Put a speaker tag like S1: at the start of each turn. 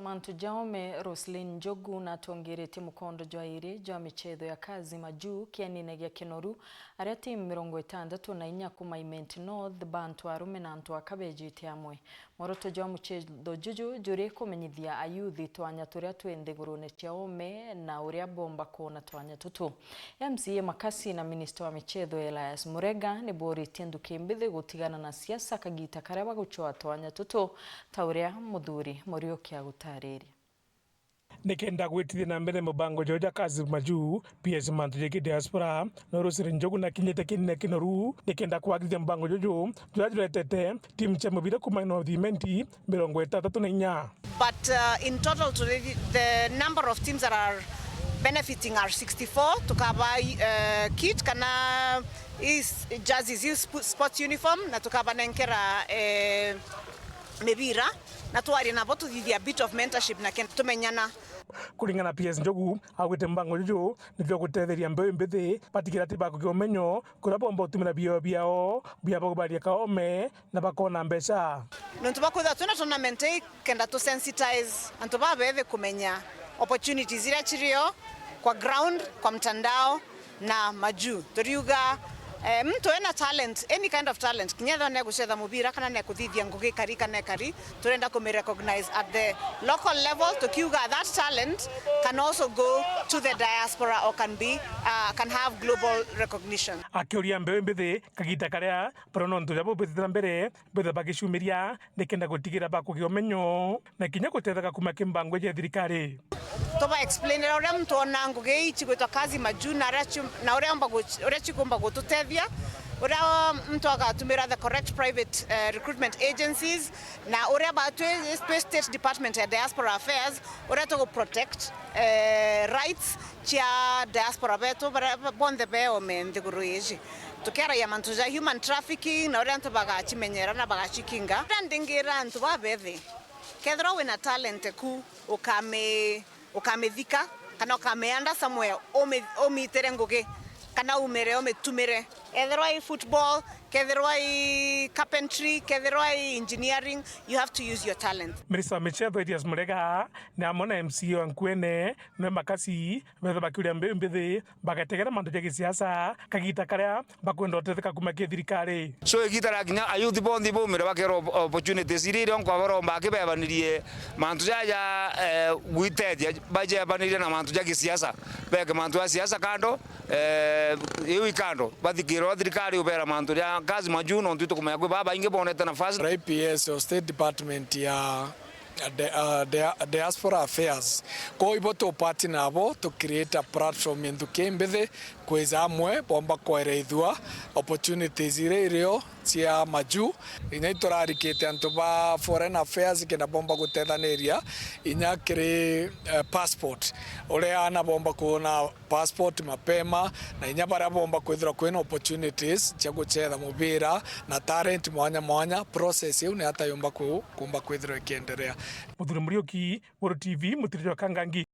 S1: Mantu Jaume Roslyn Njogu na tuongerete mukondo jwairi jwa michetho ya kazi majuu kianine gya Kinoru aria timu 64 kuma Imenti North bantu arume na antu akabejite amwe moroto jwa muchetho juju juri kumenyithia ayuthi twanya turia twende gurune Jaume na uria bomba kona twanya tutu MCA Makasi na Minister wa michetho Elias Murega ni bori tendu kimbithi gutigana na siasa kagita karia baguchoa twanya tutu tauria muthuri Muriokia gutariri
S2: nikenda gwitithia na mbere mubango joja kazi majuu PS Mantu jeki diaspora no Roslyn Njogu na kinyete kinene Kinoru nikenda kwagithia mubango jojo jwajiretete timu cha mubira kuma no Imenti 34.
S3: But in total today the number of teams that are benefiting are 64 to cover kit kana is jerseys sports uniform na tukaba nenkera mebira na twari na botu thithia bit of mentorship na tumenyana
S2: kuringana PS Njogu agwite mbango juju nivyo gutetheria mbeu mbithi patigira tiba kugiumenyo kura bomba utumira biao bagubaria kaome na bakona mbeca
S3: nontu bakwitha tuna tournament kenda to sensitize antu babethe kumenya opportunities iria chirio kwa ground kwa mtandao na majuu turiuga mtu ena talent, any kind of talent kinyetha ne gucetha mubira kana ne kuthithia ngugi kari kana kari turenda kumi recognize at the local level to kiuga that talent can also go to the diaspora or can have global recognition.
S2: Akiuria mbeu mbithi kagita karia prononto jabo bithira mbere betha bagishumiria nikenda gutigira bakugiomenyo na kinya gutethaga kuma kimbango je thirikari
S3: toba explain ora mtu ona ngugi ichi gwitwa kazi majuu na uria chikumba gututethia uria mtu agatumira the correct private recruitment agencies na uria batwe state department ya diaspora affairs uria to protect rights chia diaspora beto bonde beo mendiguruiji tukera ya mantu ja human trafficking na uria ntabaga chimenyera na baga chikinga ndingira ntu babethi kethro wina talent ku ukamethika kana ukameanda somewhere omitere ngugi kana umere ometumire either i football kethero i carpentry kethero i engineering you have to use your talent.
S2: Minister Michetho Elias Murega na mona MCA wankwene no Makasi betha bakuria mbeu mbithi bagategera mantu ja gisiasa kagita karia bakwenda otetheka kuma ki thirikari
S4: so igitara kinya ayuthi bondi bomire bakero opportunities iria nkwa baromba kibebanirie mantu ja gwitedia baje banirie na mantu ja gisiasa beke mantu ya siasa kando iwi kando bathikiro thirikari ubera mantu ya kazi majuu no ntuto kumenya kwe baba inge boneta nafasi
S5: IPS o State Department ya diaspora affairs ko iboto party nabo to create a platform into kembethe kweza amwe bomba kwereithua opportunities irio cia majuu inya turarikite antu ba foreign affairs kenda bomba gutethaniria inya kiri passport uria ana bomba kuona passport mapema na inya bara bomba kwithira kwina opportunities cia guchetha mubira na talent mwanya process iu ni atayomba kumba kwithira ikiendelea.
S2: Muthuri Murioki, Woro TV, Mutiri wa Kangangi.